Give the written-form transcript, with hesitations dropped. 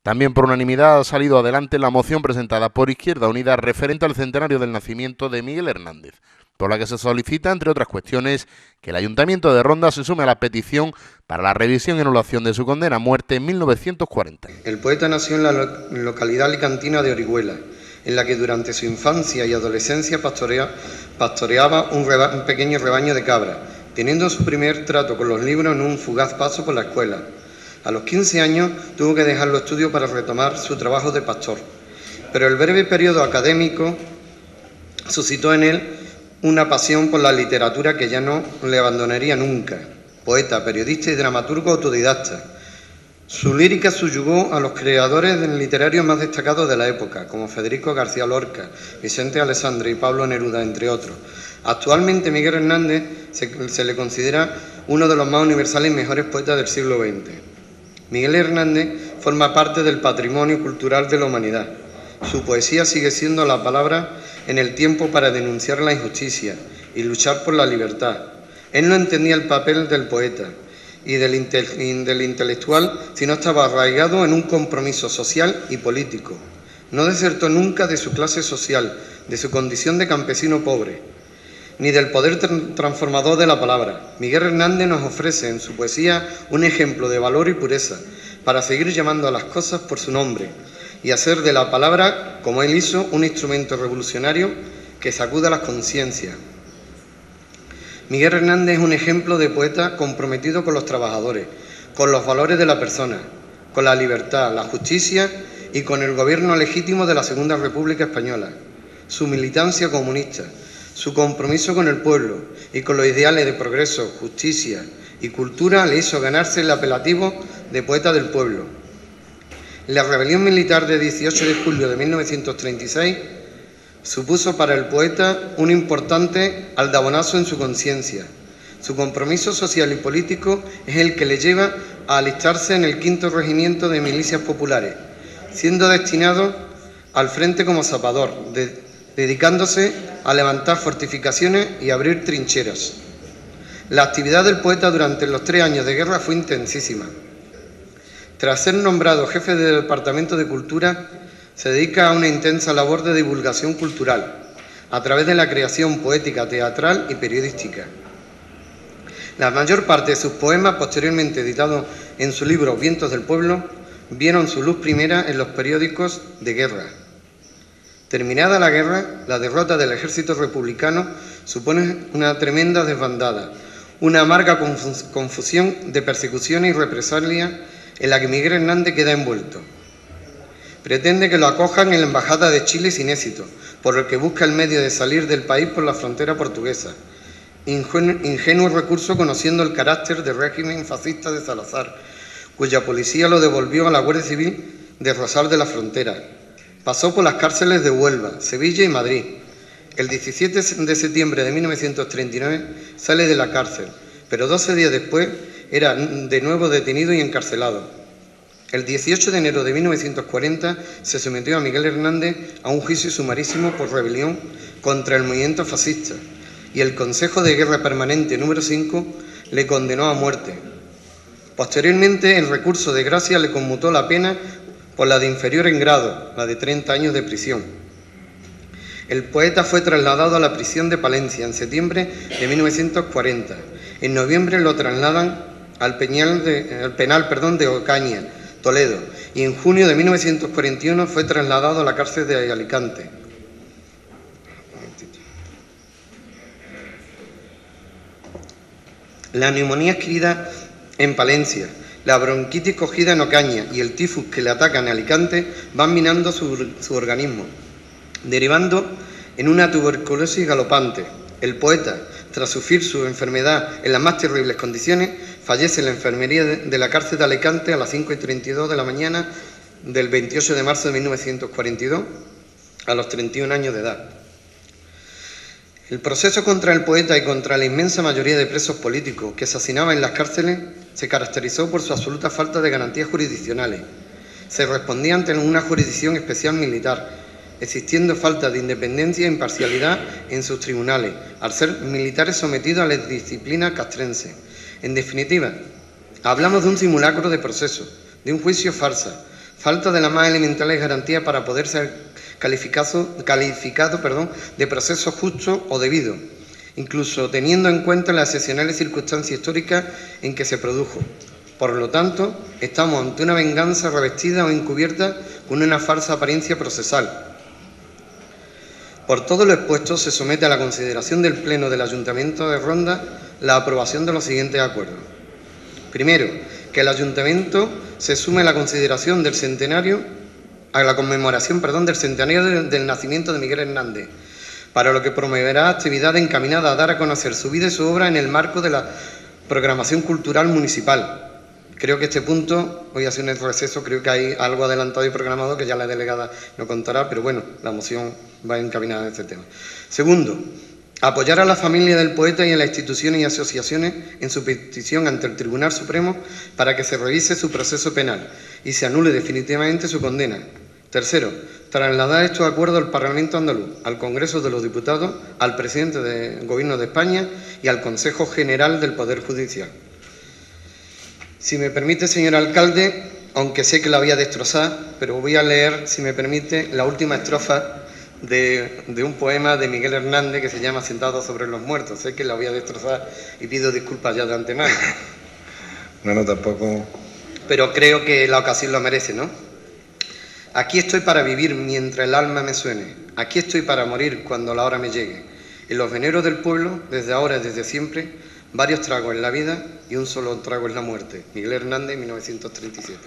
También por unanimidad ha salido adelante la moción presentada por Izquierda Unida referente al centenario del nacimiento de Miguel Hernández, por la que se solicita, entre otras cuestiones, que el Ayuntamiento de Ronda se sume a la petición para la revisión y anulación de su condena a muerte en 1940. El poeta nació en la localidad alicantina de Orihuela, en la que durante su infancia y adolescencia pastoreaba un pequeño rebaño de cabras, teniendo su primer trato con los libros en un fugaz paso por la escuela. A los 15 años tuvo que dejar los estudios para retomar su trabajo de pastor, pero el breve periodo académico suscitó en él una pasión por la literatura que ya no le abandonaría nunca. Poeta, periodista y dramaturgo autodidacta, su lírica subyugó a los creadores literarios más destacados de la época, como Federico García Lorca, Vicente Alessandri y Pablo Neruda, entre otros. Actualmente Miguel Hernández se le considera uno de los más universales y mejores poetas del siglo XX. Miguel Hernández forma parte del patrimonio cultural de la humanidad. Su poesía sigue siendo la palabra en el tiempo para denunciar la injusticia y luchar por la libertad. Él no entendía el papel del poeta y del intelectual si no estaba arraigado en un compromiso social y político. No desertó nunca de su clase social, de su condición de campesino pobre, ni del poder transformador de la palabra. Miguel Hernández nos ofrece en su poesía un ejemplo de valor y pureza para seguir llamando a las cosas por su nombre y hacer de la palabra, como él hizo, un instrumento revolucionario que sacuda las conciencias. Miguel Hernández es un ejemplo de poeta comprometido con los trabajadores, con los valores de la persona, con la libertad, la justicia y con el gobierno legítimo de la Segunda República Española. Su militancia comunista, su compromiso con el pueblo y con los ideales de progreso, justicia y cultura le hizo ganarse el apelativo de poeta del pueblo. La rebelión militar de 18 de julio de 1936 supuso para el poeta un importante aldabonazo en su conciencia. Su compromiso social y político es el que le lleva a alistarse en el 5º Regimiento de Milicias Populares, siendo destinado al frente como zapador, dedicándose a levantar fortificaciones y abrir trincheras. La actividad del poeta durante los 3 años de guerra fue intensísima. Tras ser nombrado jefe del Departamento de Cultura, se dedica a una intensa labor de divulgación cultural, a través de la creación poética, teatral y periodística. La mayor parte de sus poemas, posteriormente editados en su libro Vientos del Pueblo, vieron su luz primera en los periódicos de guerra. Terminada la guerra, la derrota del ejército republicano supone una tremenda desbandada, una amarga confusión de persecuciones y represalias en la que Miguel Hernández queda envuelto. Pretende que lo acojan en la Embajada de Chile sin éxito, por lo que busca el medio de salir del país por la frontera portuguesa. Ingenuo recurso conociendo el carácter del régimen fascista de Salazar, cuya policía lo devolvió a la Guardia Civil de Rosal de la Frontera. Pasó por las cárceles de Huelva, Sevilla y Madrid. El 17 de septiembre de 1939 sale de la cárcel, pero 12 días después era de nuevo detenido y encarcelado. El 18 de enero de 1940 se sometió a Miguel Hernández a un juicio sumarísimo por rebelión contra el movimiento fascista y el Consejo de Guerra Permanente número 5 le condenó a muerte. Posteriormente, el recurso de gracia le conmutó la pena por la de inferior en grado, la de 30 años de prisión. El poeta fue trasladado a la prisión de Palencia en septiembre de 1940. En noviembre lo trasladan al penal de Ocaña, Toledo, y en junio de 1941 fue trasladado a la cárcel de Alicante. La neumonía adquirida en Palencia, la bronquitis cogida en Ocaña y el tifus que le ataca en Alicante van minando su organismo, derivando en una tuberculosis galopante. El poeta, tras sufrir su enfermedad en las más terribles condiciones, fallece en la enfermería de la cárcel de Alicante a las 5:32 de la mañana del 28 de marzo de 1942, a los 31 años de edad. El proceso contra el poeta y contra la inmensa mayoría de presos políticos que asesinaban en las cárceles se caracterizó por su absoluta falta de garantías jurisdiccionales. Se respondía ante una jurisdicción especial militar, existiendo falta de independencia e imparcialidad en sus tribunales, al ser militares sometidos a la disciplina castrense. En definitiva, hablamos de un simulacro de proceso, de un juicio farsa, Falta de las más elementales garantías para poder ser calificado de proceso justo o debido, incluso teniendo en cuenta las excepcionales circunstancias históricas en que se produjo. Por lo tanto, estamos ante una venganza revestida o encubierta con una falsa apariencia procesal. Por todo lo expuesto, se somete a la consideración del Pleno del Ayuntamiento de Ronda la aprobación de los siguientes acuerdos. Primero, que el Ayuntamiento se sume a la consideración del centenario, a la conmemoración, del centenario del nacimiento de Miguel Hernández, para lo que promoverá actividades encaminadas a dar a conocer su vida y su obra en el marco de la programación cultural municipal. Creo que este punto, voy a hacer un receso, creo que hay algo adelantado y programado que ya la delegada no contará, pero bueno, la moción va encaminada en este tema. Segundo, apoyar a la familia del poeta y a las instituciones y asociaciones en su petición ante el Tribunal Supremo para que se revise su proceso penal y se anule definitivamente su condena. Tercero, trasladar estos acuerdos al Parlamento andaluz, al Congreso de los Diputados, al presidente del Gobierno de España y al Consejo General del Poder Judicial. Si me permite, señor alcalde, aunque sé que la voy a destrozar, pero voy a leer, si me permite, la última estrofa de un poema de Miguel Hernández que se llama Sentado sobre los muertos. Sé que la voy a destrozar y pido disculpas ya de antemano. No, tampoco. Pero creo que la ocasión lo merece, ¿no? Aquí estoy para vivir mientras el alma me suene. Aquí estoy para morir cuando la hora me llegue. En los veneros del pueblo, desde ahora y desde siempre, varios tragos en la vida y un solo trago en la muerte. Miguel Hernández, 1937.